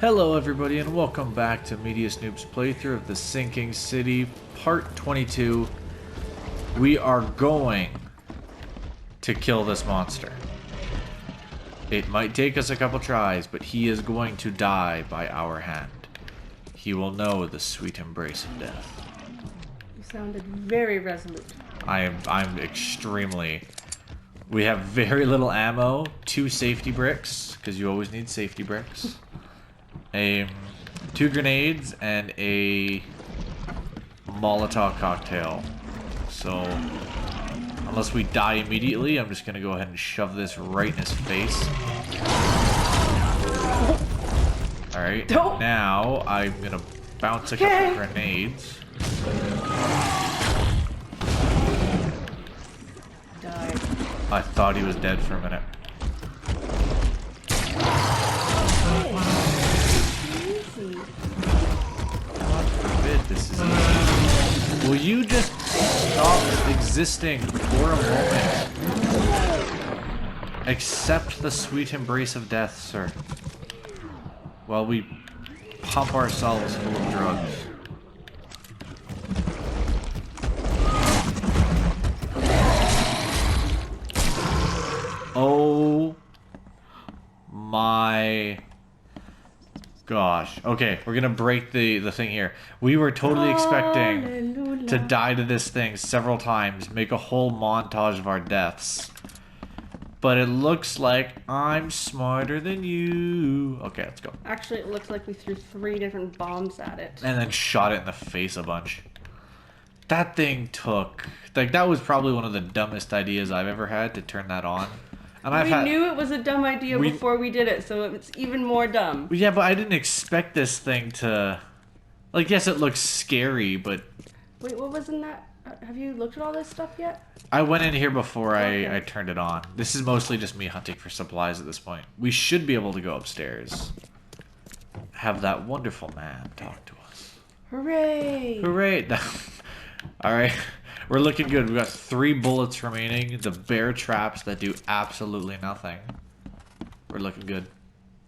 Hello everybody and welcome back to MediaSnoop's playthrough of the Sinking City, part 22. We are going to kill this monster. It might take us a couple tries, but he is going to die by our hand. He will know the sweet embrace of death. You sounded very resolute. I'm extremely... We have very little ammo, 2 safety bricks, because you always need safety bricks. 2 grenades and a Molotov cocktail. So, unless we die immediately, I'm just gonna go ahead and shove this right in his face. Alright, now I'm gonna bounce a couple grenades. Die. I thought he was dead for a minute. This is easy. Will you just stop existing for a moment? Accept the sweet embrace of death, sir. While we pump ourselves full of drugs. Oh my gosh. Okay, we're gonna break the thing here. We were totally expecting to die to this thing several times, make a whole montage of our deaths. But it looks like I'm smarter than you. Okay, let's go. Actually, it looks like we threw 3 different bombs at it. And then shot it in the face a bunch. That thing took... Like, that was probably one of the dumbest ideas I've ever had, to turn that on. And we knew it was a dumb idea before we did it, so it's even more dumb. Yeah, but I didn't expect this thing to... Like, yes, it looks scary, but... Wait, what was in that? Have you looked at all this stuff yet? I went in here before I turned it on. This is mostly just me hunting for supplies at this point. We should be able to go upstairs. Have that wonderful man talk to us. Hooray! Hooray! Alright, we're looking good. We've got 3 bullets remaining. The bear traps that do absolutely nothing. We're looking good.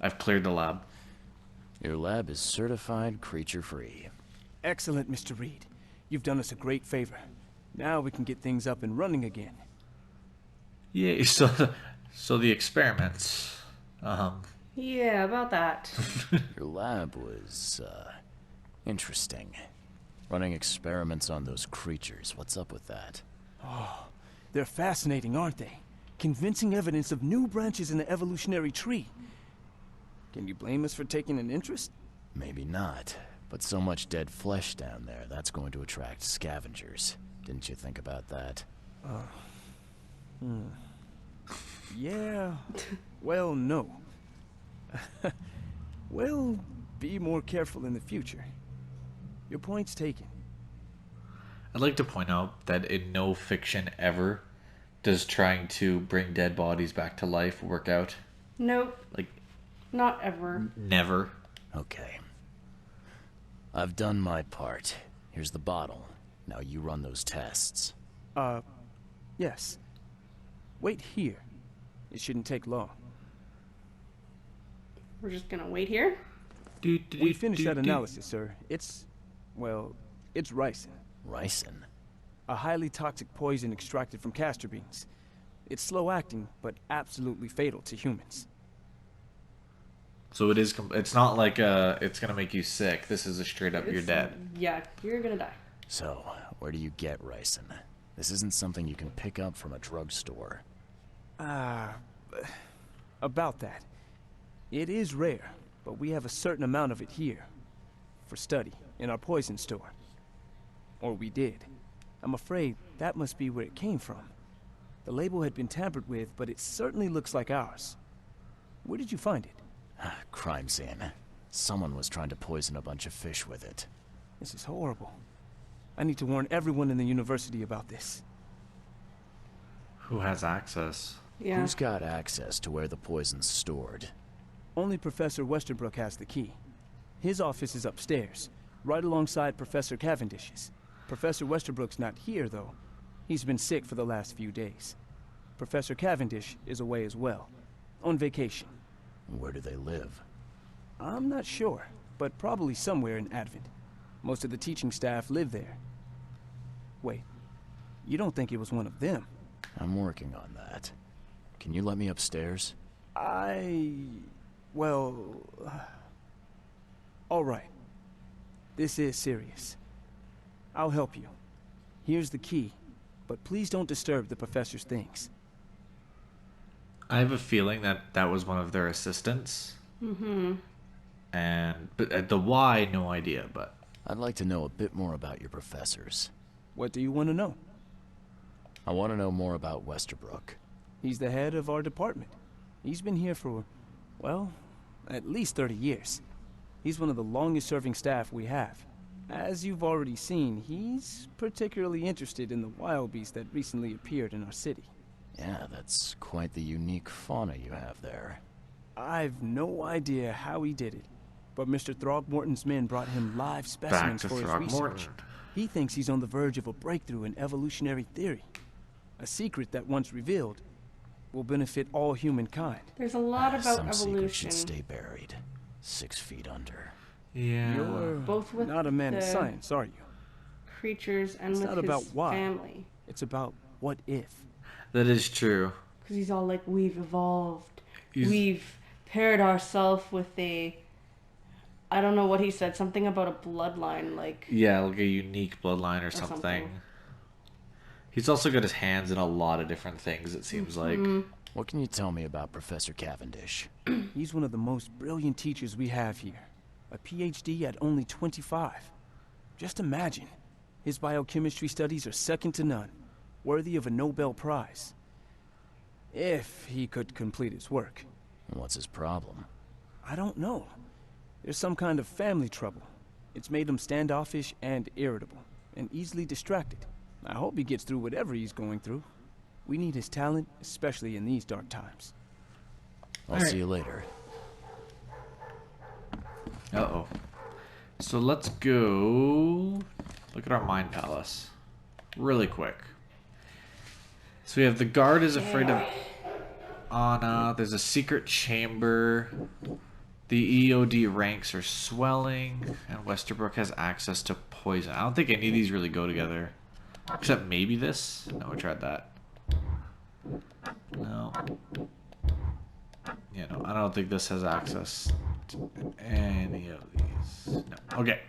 I've cleared the lab. Your lab is certified creature-free. Excellent, Mr. Reed. You've done us a great favor. Now we can get things up and running again. Yeah, so the experiments. Yeah, about that. Your lab was, interesting. Running experiments on those creatures. What's up with that? Oh, they're fascinating, aren't they? Convincing evidence of new branches in the evolutionary tree. Can you blame us for taking an interest? Maybe not. But so much dead flesh down there, that's going to attract scavengers. Didn't you think about that? Yeah. Well, no. We'll be more careful in the future. Your point's taken. I'd like to point out that in no fiction ever does trying to bring dead bodies back to life work out. Nope. Like, not ever. Never. Okay. I've done my part. Here's the bottle. Now you run those tests. Yes. Wait here. It shouldn't take long. We're just gonna wait here? We finished that analysis, sir. Well, it's ricin. Ricin? A highly toxic poison extracted from castor beans. It's slow-acting, but absolutely fatal to humans. So it is. It's not like it's gonna make you sick. This is a straight up you're dead. Yeah, you're gonna die. So, where do you get ricin? This isn't something you can pick up from a drugstore. About that. It is rare, but we have a certain amount of it here. For study, in our poison store. Or we did. I'm afraid that must be where it came from. The label had been tampered with, but it certainly looks like ours. Where did you find it? Crime scene. Someone was trying to poison a bunch of fish with it. This is horrible. I need to warn everyone in the university about this. Who has access? Yeah. Who's got access to where the poison's stored? Only Professor Westerbrook has the key. His office is upstairs, right alongside Professor Cavendish's. Professor Westerbrook's not here, though. He's been sick for the last few days. Professor Cavendish is away as well, on vacation. Where do they live? I'm not sure, but probably somewhere in Advent. Most of the teaching staff live there. Wait, you don't think it was one of them? I'm working on that. Can you let me upstairs? Well... all right. This is serious. I'll help you. Here's the key, but please don't disturb the professor's things. I have a feeling that that was one of their assistants. Mm-hmm. But the why, no idea, but... I'd like to know a bit more about your professors. What do you want to know? I want to know more about Westerbrook. He's the head of our department. He's been here for, well, at least 30 years. He's one of the longest-serving staff we have. As you've already seen, he's particularly interested in the wild beast that recently appeared in our city. Yeah, that's quite the unique fauna you have there. I've no idea how he did it, but Mr. Throgmorton's men brought him live specimens for his research. He thinks he's on the verge of a breakthrough in evolutionary theory. A secret that, once revealed, will benefit all humankind. There's a lot about Some secrets evolution. should stay buried, 6 feet under. Yeah. You're Both with not a man of the science, are you? creatures and It's with not his about why. family. It's about what if. That is true. Because he's all like, we've evolved. He's- We've paired ourselves with a... I don't know what he said. Something about a bloodline, like... Yeah, like a unique bloodline or something. something. He's also got his hands in a lot of different things, it seems like. What can you tell me about Professor Cavendish? He's one of the most brilliant teachers we have here. A PhD at only 25. Just imagine. His biochemistry studies are second to none, worthy of a Nobel Prize. If he could complete his work. What's his problem? I don't know. There's some kind of family trouble. It's made him standoffish and irritable, and easily distracted. I hope he gets through whatever he's going through. We need his talent, especially in these dark times. I'll see you later. Uh-oh. So let's go look at our Mind Palace. Really quick. So we have the guard is afraid of Ahah. There's a secret chamber. The EOD ranks are swelling. And Westerbrook has access to poison. I don't think any of these really go together. Except maybe this. No, we tried that. No. Yeah, no, I don't think this has access to any of these. No. Okay.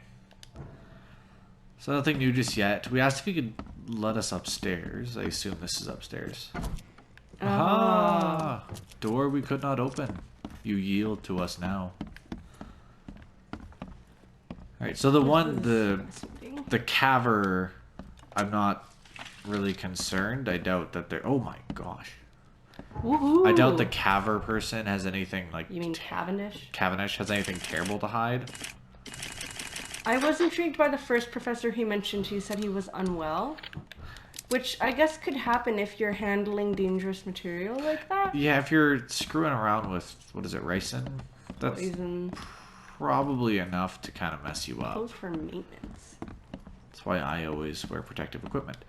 So nothing new just yet. We asked if he could let us upstairs. I assume this is upstairs. Aha! Door we could not open. You yield to us now. Alright, so the one, the caver, I'm not really concerned. I doubt that they're... Oh my gosh. Woohoo! I doubt the caver person has anything like... You mean Cavendish? Cavendish has anything terrible to hide. I was intrigued by the first professor he mentioned. He said he was unwell. Which I guess could happen if you're handling dangerous material like that. Yeah, if you're screwing around with, what is it, ricin? That's Poison. probably enough to kind of mess you up. Those for maintenance. That's why I always wear protective equipment.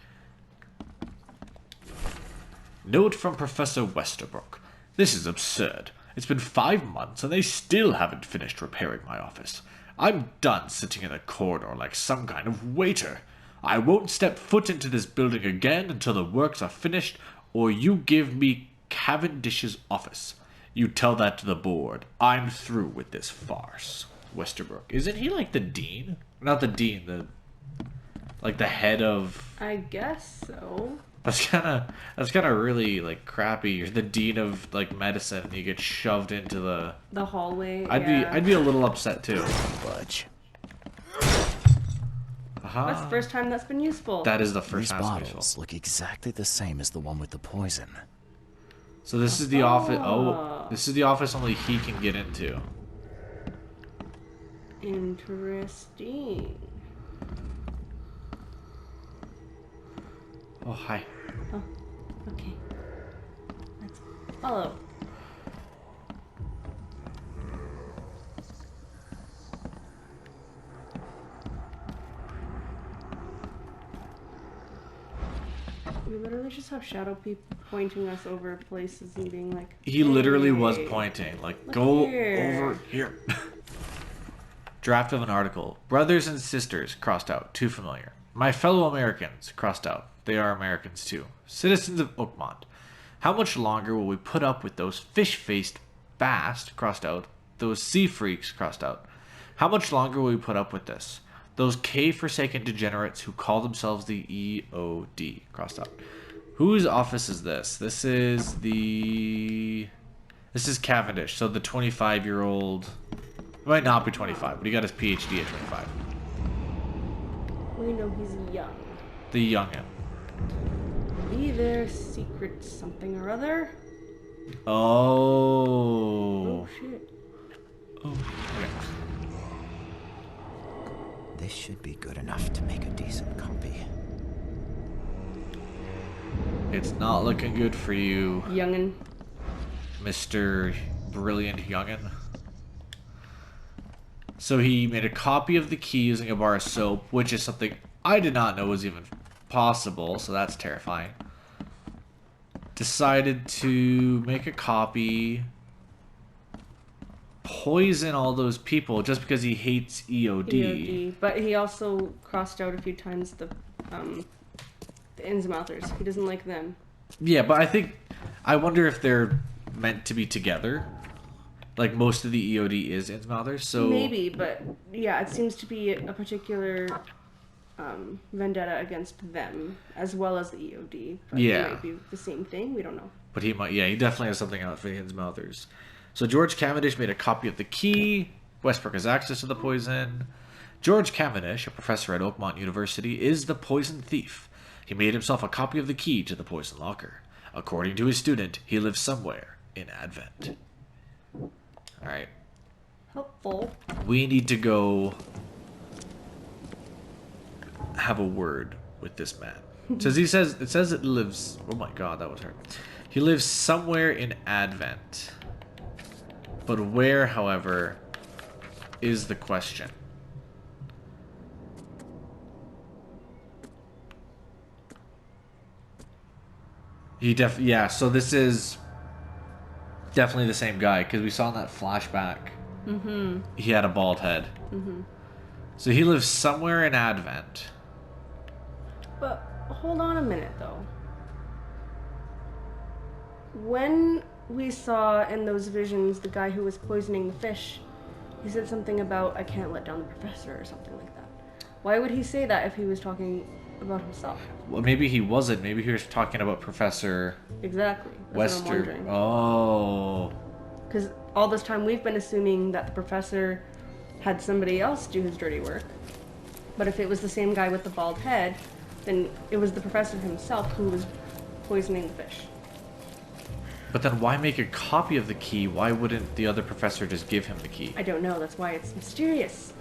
Note from Professor Westerbrook. This is absurd. It's been 5 months and they still haven't finished repairing my office. I'm done sitting in a corridor like some kind of waiter. I won't step foot into this building again until the works are finished, or you give me Cavendish's office. You tell that to the board. I'm through with this farce. Westerbrook. Isn't he like the dean? Not the dean, like the head of... I guess so. That's kind of really like crappy. You're the dean of like medicine and you get shoved into the hallway. I'd be a little upset too. Fudge. That's the first time that's been useful. That is the first These time it's been bottles useful. look exactly the same as the one with the poison. So this is the office. Oh, this is the office only he can get into. Interesting. Oh, hi. Oh, okay. Let's follow. We literally just have shadow people pointing us over places and being like... He literally was "Hey, pointing, like, look go here." over here. Draft of an article. Brothers and sisters, crossed out. Too familiar. My fellow Americans, crossed out. They are Americans too. Citizens of Oakmont. How much longer will we put up with those fish-faced bast, crossed out, those sea freaks, crossed out? How much longer will we put up with this? Those K-forsaken degenerates who call themselves the EOD, crossed out. Whose office is this? This is Cavendish, so the 25-year-old... He might not be 25, but he got his PhD at 25. We know he's young. The youngin'. Be their secret something or other. Oh. Oh shit. Oh. Okay. This should be good enough to make a decent copy. It's not looking good for you, Youngin'. Mr. Brilliant Youngin'. So he made a copy of the key using a bar of soap, which is something I did not know was even possible, so that's terrifying. Decided to make a copy, poison all those people just because he hates EOD. EOD. But he also crossed out a few times the Innsmouthers. He doesn't like them. Yeah, but I wonder if they're meant to be together. Like, most of the EOD is Innsmouthers, so... Maybe, but yeah, it seems to be a particular vendetta against them, as well as the EOD. But Yeah. It might be the same thing, we don't know. But he might, yeah, he definitely has something out for the Innsmouthers. So George Cavendish made a copy of the key. Westbrook has access to the poison. George Cavendish, a professor at Oakmont University, is the poison thief. He made himself a copy of the key to the poison locker. According to his student, he lives somewhere in Advent. Alright. Helpful. We need to go have a word with this man. It says it lives... Oh my god, that was hard. He lives somewhere in Advent. But where, however, is the question. Yeah, so this is definitely the same guy, because we saw in that flashback he had a bald head. So he lives somewhere in Advent. But hold on a minute, though. When we saw in those visions the guy who was poisoning the fish, he said something about, I can't let down the professor, or something like that. Why would he say that if he was talking about himself? Well, maybe he wasn't. Maybe he was talking about Professor Exactly. That's what I'm Wester. wondering. Oh. Because all this time we've been assuming that the professor had somebody else do his dirty work. But if it was the same guy with the bald head, then it was the professor himself who was poisoning the fish. But then why make a copy of the key? Why wouldn't the other professor just give him the key? I don't know, that's why it's mysterious.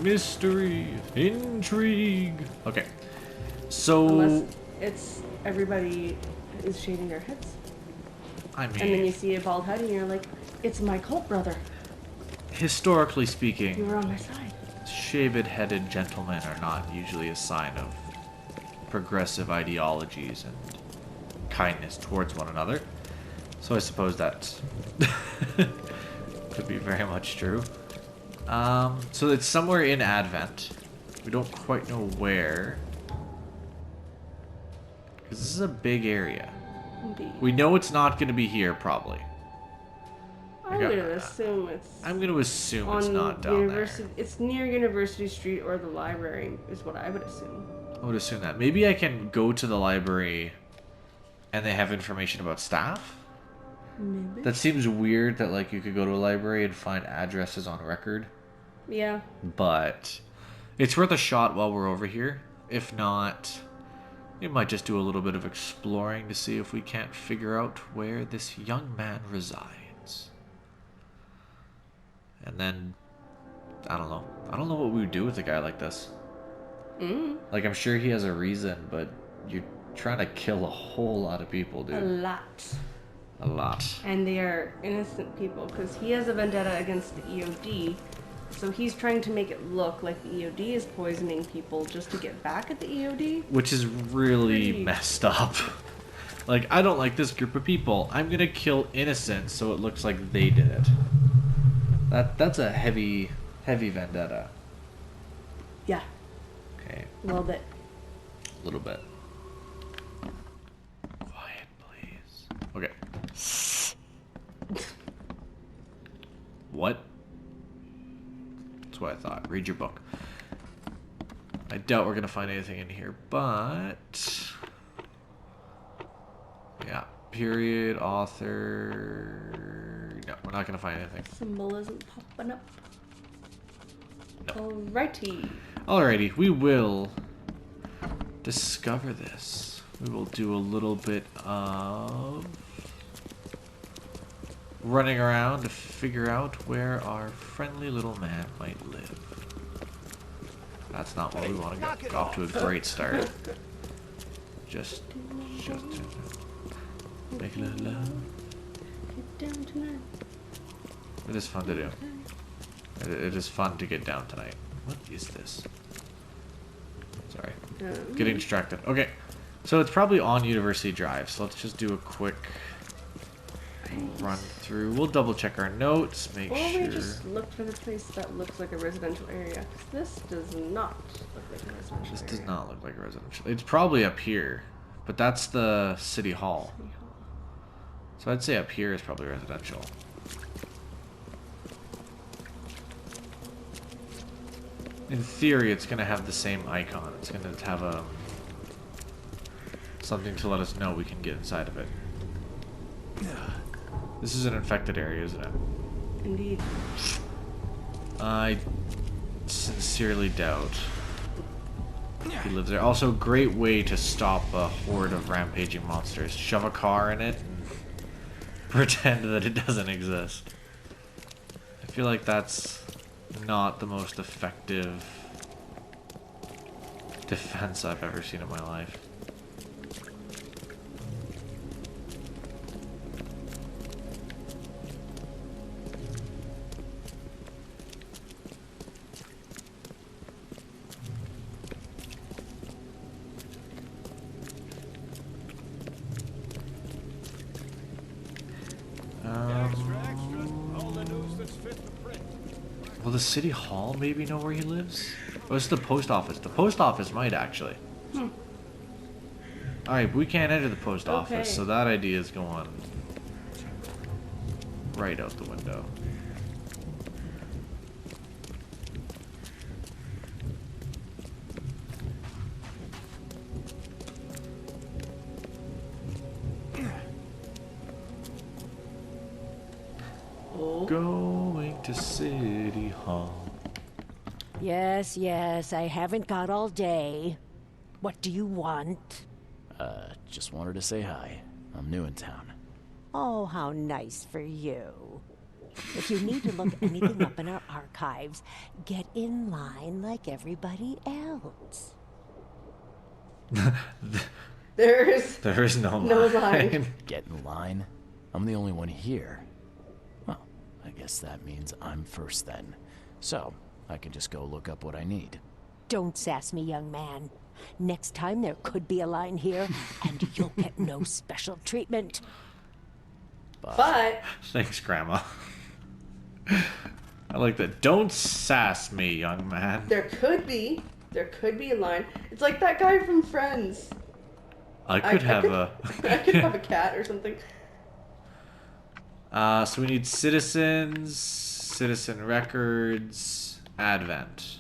Mystery. Intrigue. Okay. So... Unless it's everybody is shaving their heads. I And then mean, you see a bald head and you're like, it's my cult brother. historically You speaking, were on my side. shaved-headed gentlemen are not usually a sign of progressive ideologies and kindness towards one another. So I suppose that could be very much true. So it's somewhere in Advent. We don't quite know where. Because this is a big area. Indeed. We know it's not going to be here, probably. I'm got- gonna assume it's I'm going to assume on it's not down University. there. It's near University Street or the library, is what I would assume. I would assume that. Maybe I can go to the library and they have information about staff? Maybe. That seems weird that, like, you could go to a library and find addresses on record. Yeah. But it's worth a shot while we're over here. If not, we might just do a little bit of exploring to see if we can't figure out where this young man resides. And then, I don't know. I don't know what we would do with a guy like this. Like, I'm sure he has a reason, but you're trying to kill a whole lot of people, A dude. lot. A lot. And they are innocent people, because he has a vendetta against the EOD. So he's trying to make it look like the EOD is poisoning people just to get back at the EOD. Which is really Pretty- messed up. Like, I don't like this group of people. I'm gonna kill innocents so it looks like they did it. That's a heavy Heavy vendetta. Yeah, Okay, a little bit. a little bit. Quiet, please. Okay. What? That's what I thought. Read your book. I doubt we're gonna find anything in here, but yeah. Period. Author. No, we're not gonna find anything. Symbol isn't popping up. No. Alrighty. Alrighty, we will discover this. We will do a little bit of running around to figure out where our friendly little man might live. That's not what we want to get off to a great start. Just make a little love. Get down tonight. It is fun to do. It is fun to get down tonight. What is this? Sorry. Getting distracted. Okay. So it's probably on University Drive. So let's just do a quick run through. We'll double check our notes. Make Or sure. we just look for the place that looks like a residential area. 'Cause this does not look like a residential This area. does not look like a residential. It's probably up here. But that's the City Hall. So I'd say up here is probably residential. In theory, it's going to have the same icon. It's going to have a something to let us know we can get inside of it. This is an infected area, isn't it? Indeed. I sincerely doubt he lives there. Also, great way to stop a horde of rampaging monsters. Shove a car in it and pretend that it doesn't exist. I feel like that's not the most effective defense I've ever seen in my life. Will the City Hall maybe know where he lives? Oh, it's the post office. The post office might actually. Alright, we can't enter the post office, so that idea is going right out the window. Going to City Hall. Yes, yes, I haven't got all day. What do you want? Just wanted to say hi. I'm new in town. Oh, how nice for you. If you need to look anything up in our archives, get in line like everybody else. There is no no line. line. Get in line? I'm the only one here. Well, I guess that means I'm first then. So, I can just go look up what I need. Don't sass me, young man. Next time there could be a line here, and you'll get no special treatment. But Thanks, Grandma. I like that. Don't sass me, young man. there could be a line. It's like that guy from Friends. I could have a... I could have a cat or something. So we need citizens, citizen records, Advent.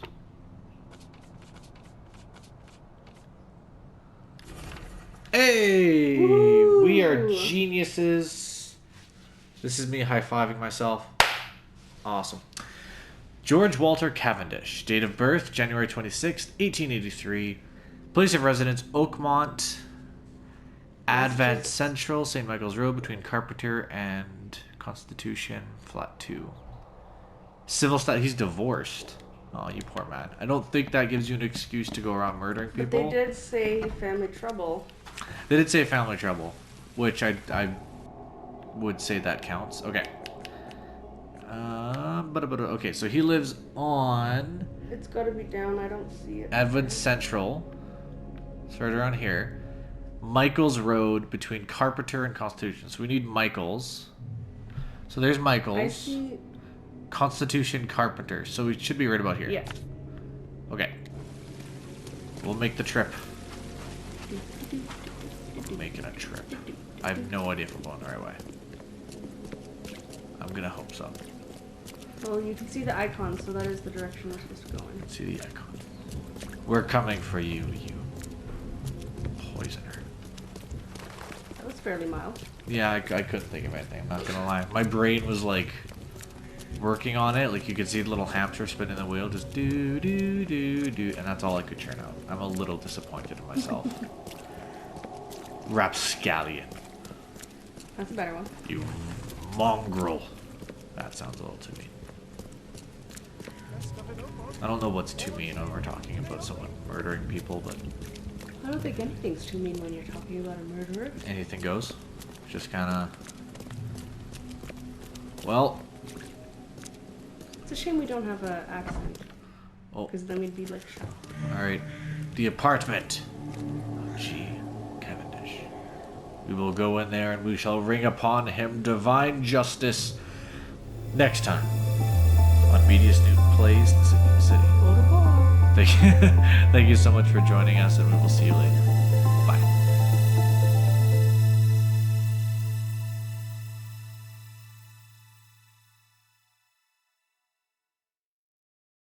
Hey! Woo! We are geniuses. This is me high-fiving myself. Awesome. George Walter Cavendish. Date of birth, January 26th, 1883. Place of residence, Oakmont. Advent Central, St. Michael's Road, between Carpenter and Constitution, flat 2. Civil stat, he's divorced. Oh, you poor man. I don't think that gives you an excuse to go around murdering people. But they did say family trouble. They did say family trouble, which I would say that counts. Okay. Okay, so he lives on It's got to be down. I don't see it. Advent Central. It's right around here. Michael's Road between Carpenter and Constitution. So we need Michael's. So there's Michael's. I see Constitution Carpenter. So we should be right about here. Yeah. Okay. We'll make the trip. Making a trip. I have no idea if we're going the right way. I'm gonna hope so. Well, you can see the icon, so that is the direction we're supposed to go in. See the icon. We're coming for you, you poisoner. That was fairly mild. Yeah, I couldn't think of anything. I'm not gonna lie. My brain was like working on it. Like you could see the little hamster spinning the wheel, just do do do do, and that's all I could churn out. I'm a little disappointed in myself. Rapscallion. That's a better one. You mongrel. That sounds a little too mean. I don't know what's too mean when we're talking about someone murdering people, but I don't think anything's too mean when you're talking about a murderer. anything goes. Just kind of. Well. It's a shame we don't have an accent. Oh. Because then we'd be like shocked. All right. The apartment. Oh, gee, Cavendish. We will go in there and we shall ring upon him divine justice next time on MediaSnoop Plays in Sydney City. Go to ball. Thank you so much for joining us, and we will see you later.